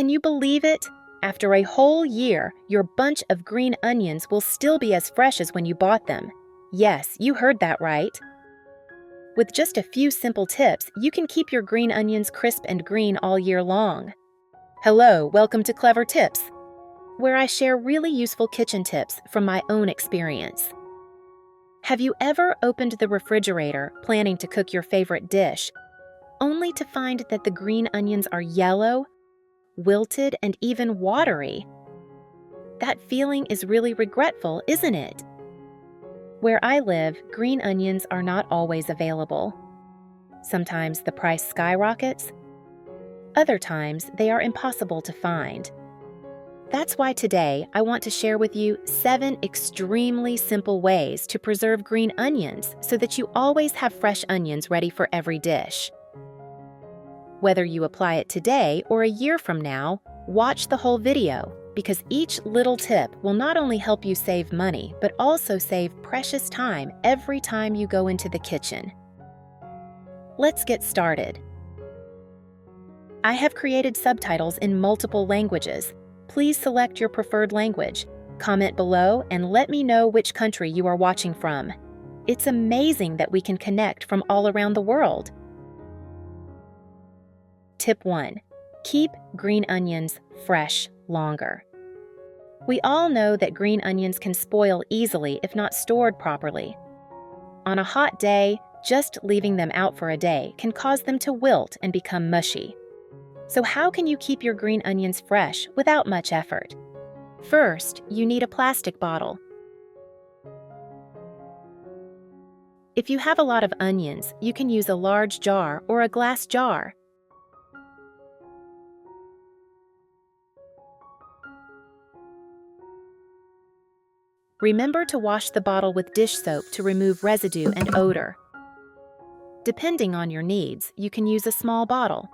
Can you believe it? After a whole year, your bunch of green onions will still be as fresh as when you bought them. Yes, you heard that right. With just a few simple tips, you can keep your green onions crisp and green all year long. Hello, welcome to Clever Tips, where I share really useful kitchen tips from my own experience. Have you ever opened the refrigerator planning to cook your favorite dish, only to find that the green onions are yellow, wilted, and even watery? That feeling is really regretful, isn't it? Where I live, green onions are not always available. Sometimes the price skyrockets. Other times, they are impossible to find. That's why today I want to share with you 7 extremely simple ways to preserve green onions so that you always have fresh onions ready for every dish. Whether you apply it today or a year from now, watch the whole video, because each little tip will not only help you save money, but also save precious time every time you go into the kitchen. Let's get started. I have created subtitles in multiple languages. Please select your preferred language. Comment below and let me know which country you are watching from. It's amazing that we can connect from all around the world. Tip 1. Keep green onions fresh longer. We all know that green onions can spoil easily if not stored properly. On a hot day, just leaving them out for a day can cause them to wilt and become mushy. So how can you keep your green onions fresh without much effort? First, you need a plastic bottle. If you have a lot of onions, you can use a large jar or a glass jar. Remember to wash the bottle with dish soap to remove residue and odor. Depending on your needs, you can use a small bottle.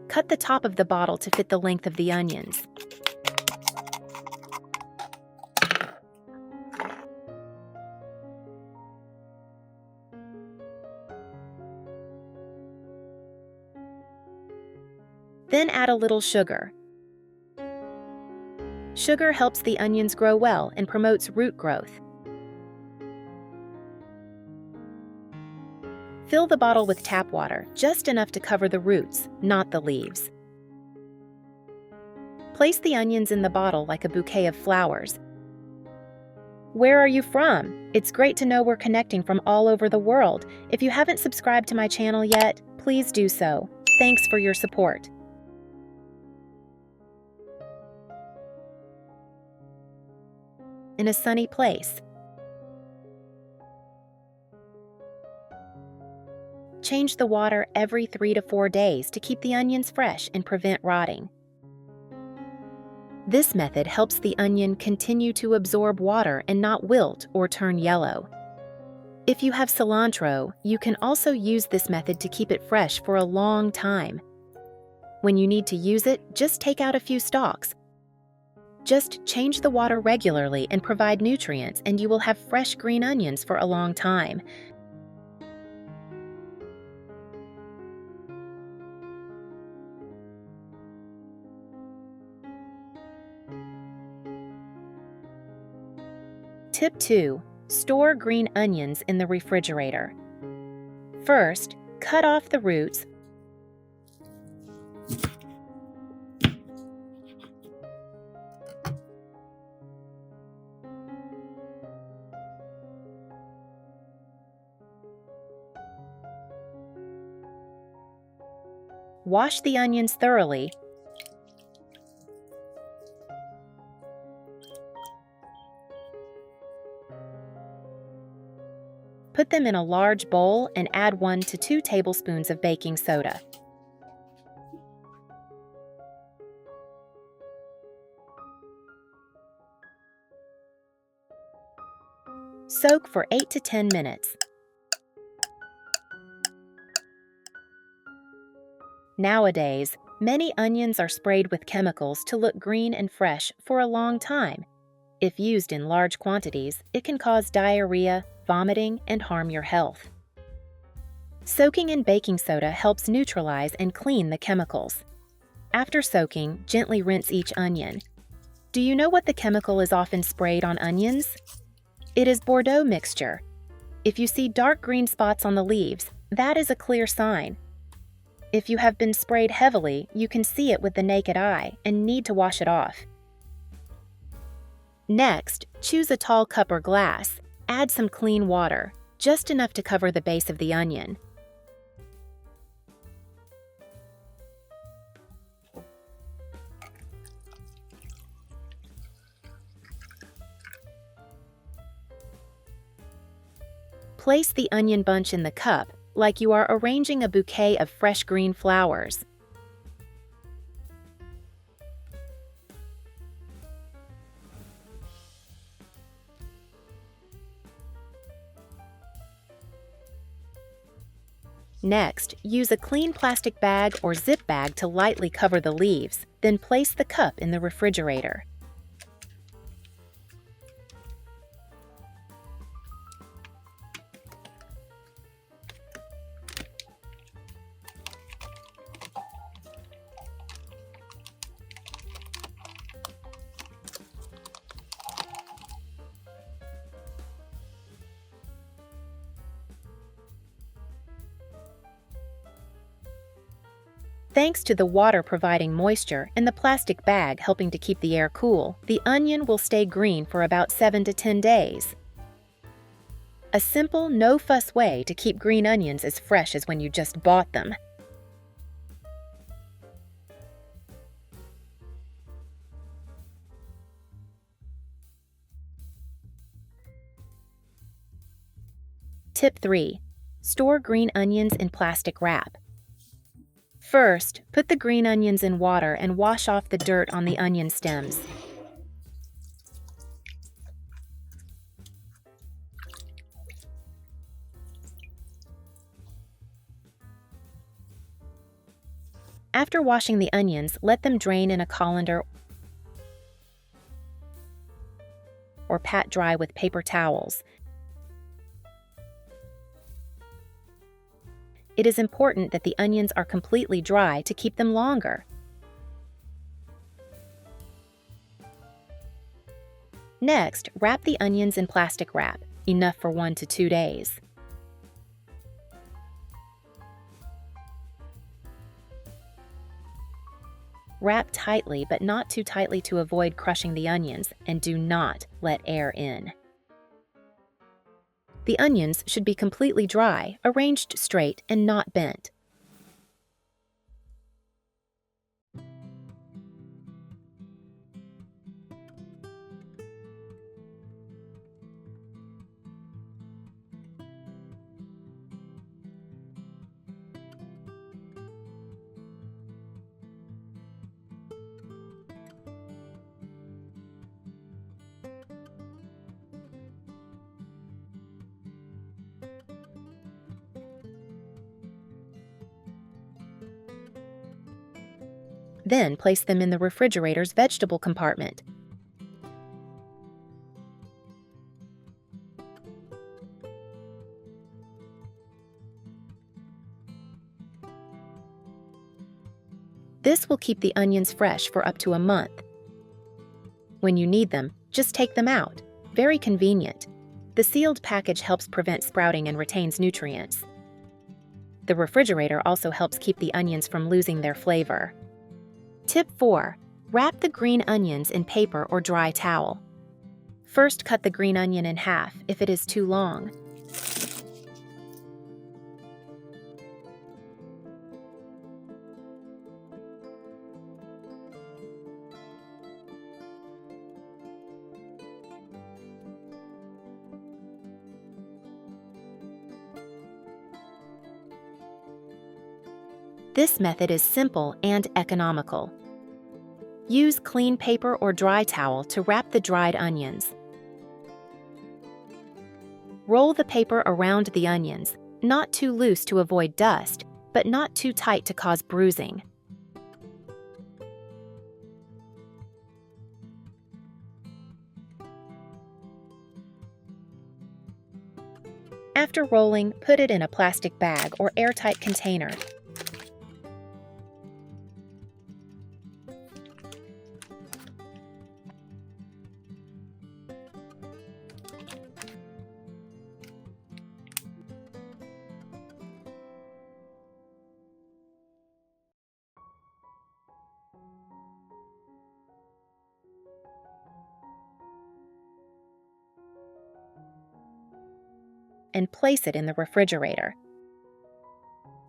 Cut the top of the bottle to fit the length of the onions. Then add a little sugar. Sugar helps the onions grow well and promotes root growth. Fill the bottle with tap water, just enough to cover the roots, not the leaves. Place the onions in the bottle like a bouquet of flowers. Where are you from? It's great to know we're connecting from all over the world. If you haven't subscribed to my channel yet, please do so. Thanks for your support. In a sunny place. Change the water every 3 to 4 days to keep the onions fresh and prevent rotting. This method helps the onion continue to absorb water and not wilt or turn yellow. If you have cilantro, you can also use this method to keep it fresh for a long time. When you need to use it, just take out a few stalks. Just change the water regularly and provide nutrients, and you will have fresh green onions for a long time. Tip 2. Store green onions in the refrigerator. First, cut off the roots. Wash the onions thoroughly. Put them in a large bowl and add 1 to 2 tablespoons of baking soda. Soak for 8 to 10 minutes. Nowadays, many onions are sprayed with chemicals to look green and fresh for a long time. If used in large quantities, it can cause diarrhea, vomiting, and harm your health. Soaking in baking soda helps neutralize and clean the chemicals. After soaking, gently rinse each onion. Do you know what the chemical is often sprayed on onions? It is Bordeaux mixture. If you see dark green spots on the leaves, that is a clear sign. If you have been sprayed heavily, you can see it with the naked eye and need to wash it off. Next, choose a tall cup or glass. Add some clean water, just enough to cover the base of the onion. Place the onion bunch in the cup like you are arranging a bouquet of fresh green flowers. Next, use a clean plastic bag or zip bag to lightly cover the leaves, then place the cup in the refrigerator. Thanks to the water providing moisture and the plastic bag helping to keep the air cool, the onion will stay green for about 7 to 10 days. A simple, no-fuss way to keep green onions as fresh as when you just bought them. Tip 3. Store green onions in plastic wrap. First, put the green onions in water and wash off the dirt on the onion stems. After washing the onions, let them drain in a colander or pat dry with paper towels. It is important that the onions are completely dry to keep them longer. Next, wrap the onions in plastic wrap, enough for 1 to 2 days. Wrap tightly, but not too tightly to avoid crushing the onions, and do not let air in. The onions should be completely dry, arranged straight, and not bent. Then place them in the refrigerator's vegetable compartment. This will keep the onions fresh for up to a month. When you need them, just take them out. Very convenient. The sealed package helps prevent sprouting and retains nutrients. The refrigerator also helps keep the onions from losing their flavor. Tip 4. Wrap the green onions in paper or dry towel. First, cut the green onion in half if it is too long. This method is simple and economical. Use clean paper or dry towel to wrap the dried onions. Roll the paper around the onions, not too loose to avoid dust, but not too tight to cause bruising. After rolling, put it in a plastic bag or airtight container. And place it in the refrigerator.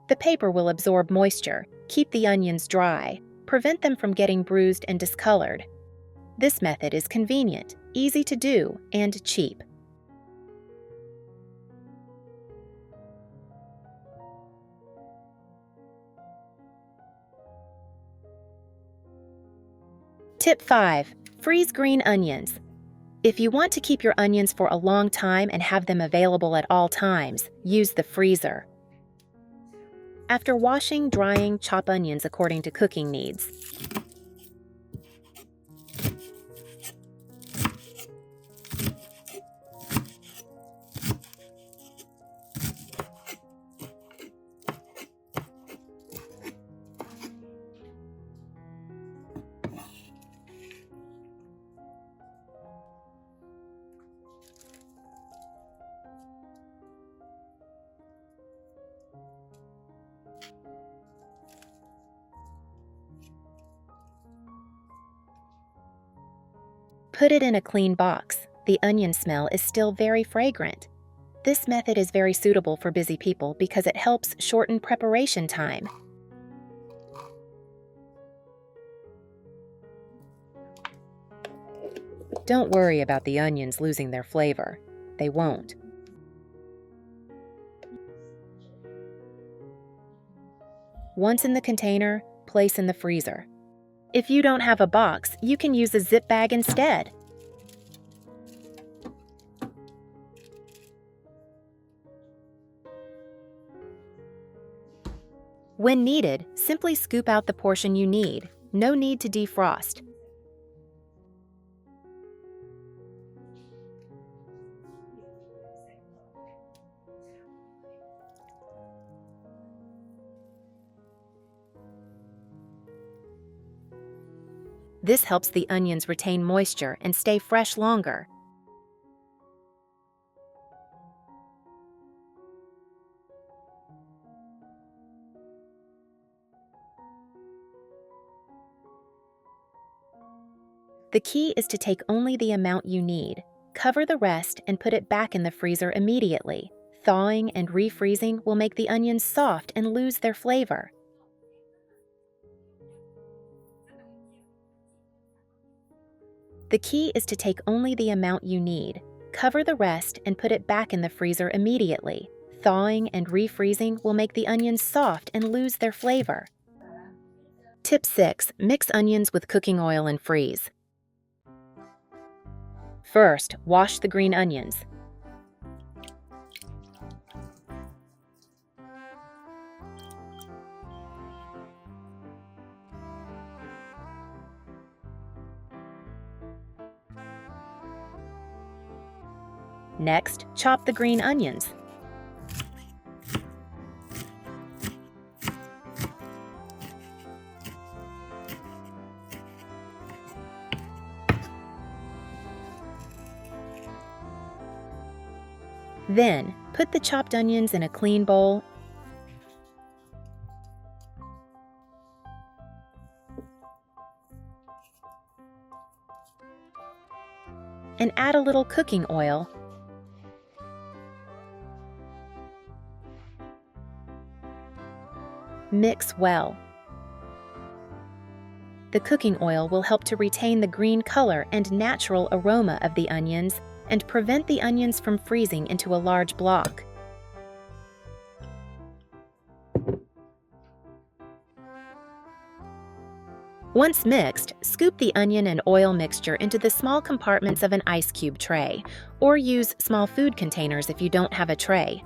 The paper will absorb moisture, keep the onions dry, prevent them from getting bruised and discolored. This method is convenient, easy to do, and cheap. Tip 5. Freeze green onions. If you want to keep your onions for a long time and have them available at all times, use the freezer. After washing, drying, chop onions according to cooking needs. Put it in a clean box. The onion smell is still very fragrant. This method is very suitable for busy people because it helps shorten preparation time. Don't worry about the onions losing their flavor. They won't. Once in the container, place in the freezer. If you don't have a box, you can use a zip bag instead. When needed, simply scoop out the portion you need. No need to defrost. This helps the onions retain moisture and stay fresh longer. The key is to take only the amount you need. Cover the rest and put it back in the freezer immediately. Thawing and refreezing will make the onions soft and lose their flavor. The key is to take only the amount you need. Cover the rest and put it back in the freezer immediately. Thawing and refreezing will make the onions soft and lose their flavor. Tip 6. Mix onions with cooking oil and freeze. First, wash the green onions. Next, chop the green onions. Then, put the chopped onions in a clean bowl and add a little cooking oil. Mix well. The cooking oil will help to retain the green color and natural aroma of the onions and prevent the onions from freezing into a large block. Once mixed, scoop the onion and oil mixture into the small compartments of an ice cube tray, or use small food containers if you don't have a tray.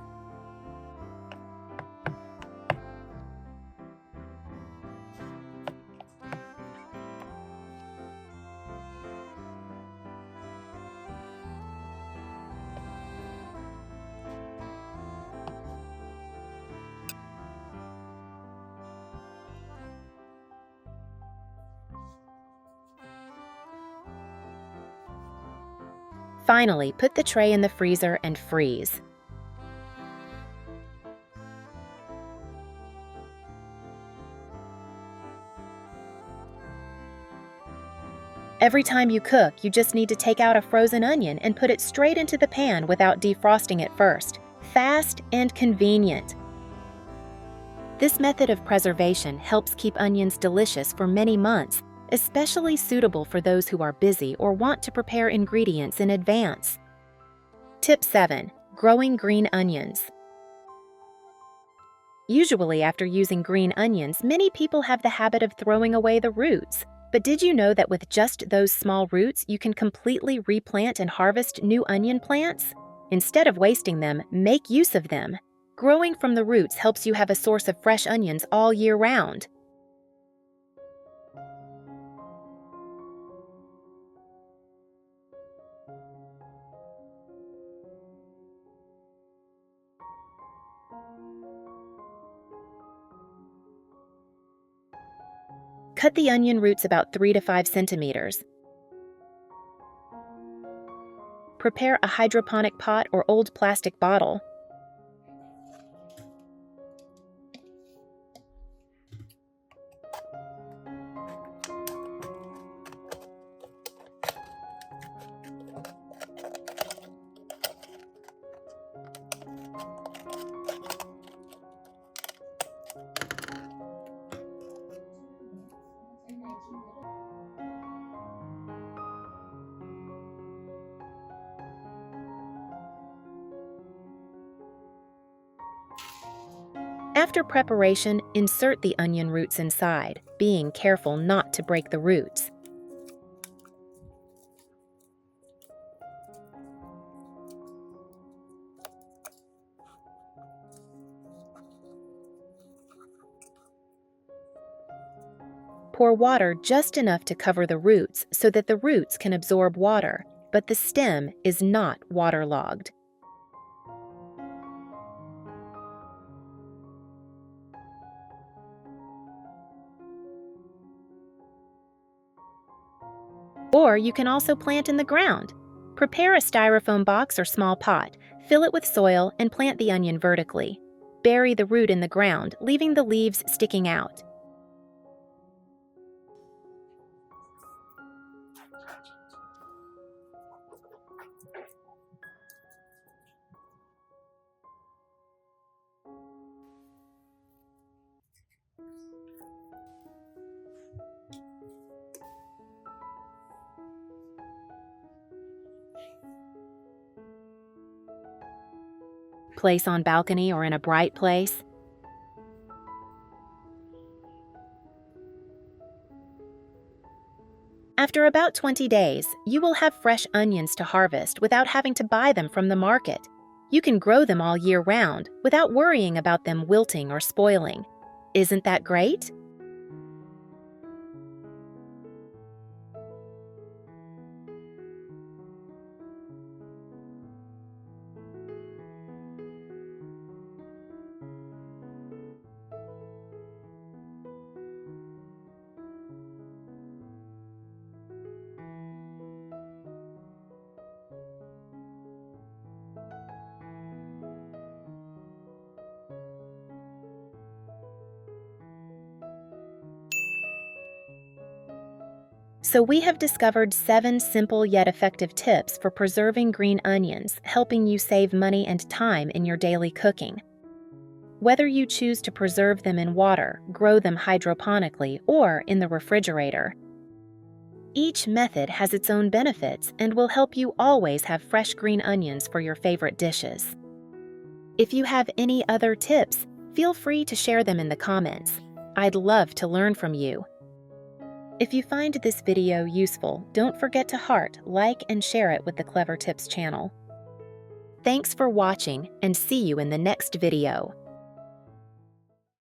Finally, put the tray in the freezer and freeze. Every time you cook, you just need to take out a frozen onion and put it straight into the pan without defrosting it first. Fast and convenient. This method of preservation helps keep onions delicious for many months, especially suitable for those who are busy or want to prepare ingredients in advance. Tip 7. Growing green onions. Usually, after using green onions, many people have the habit of throwing away the roots. But did you know that with just those small roots, you can completely replant and harvest new onion plants? Instead of wasting them, make use of them. Growing from the roots helps you have a source of fresh onions all year round. Cut the onion roots about 3 to 5 centimeters. Prepare a hydroponic pot or old plastic bottle. After preparation, insert the onion roots inside, being careful not to break the roots. Pour water just enough to cover the roots so that the roots can absorb water, but the stem is not waterlogged. Or you can also plant in the ground. Prepare a styrofoam box or small pot, fill it with soil, and plant the onion vertically. Bury the root in the ground, leaving the leaves sticking out. Place on balcony or in a bright place. After about 20 days, you will have fresh onions to harvest without having to buy them from the market. You can grow them all year round without worrying about them wilting or spoiling. Isn't that great? So we have discovered 7 simple yet effective tips for preserving green onions, helping you save money and time in your daily cooking. Whether you choose to preserve them in water, grow them hydroponically, or in the refrigerator, each method has its own benefits and will help you always have fresh green onions for your favorite dishes. If you have any other tips, feel free to share them in the comments. I'd love to learn from you. If you find this video useful, don't forget to heart, like, and share it with the Clever Tips channel. Thanks for watching, and see you in the next video.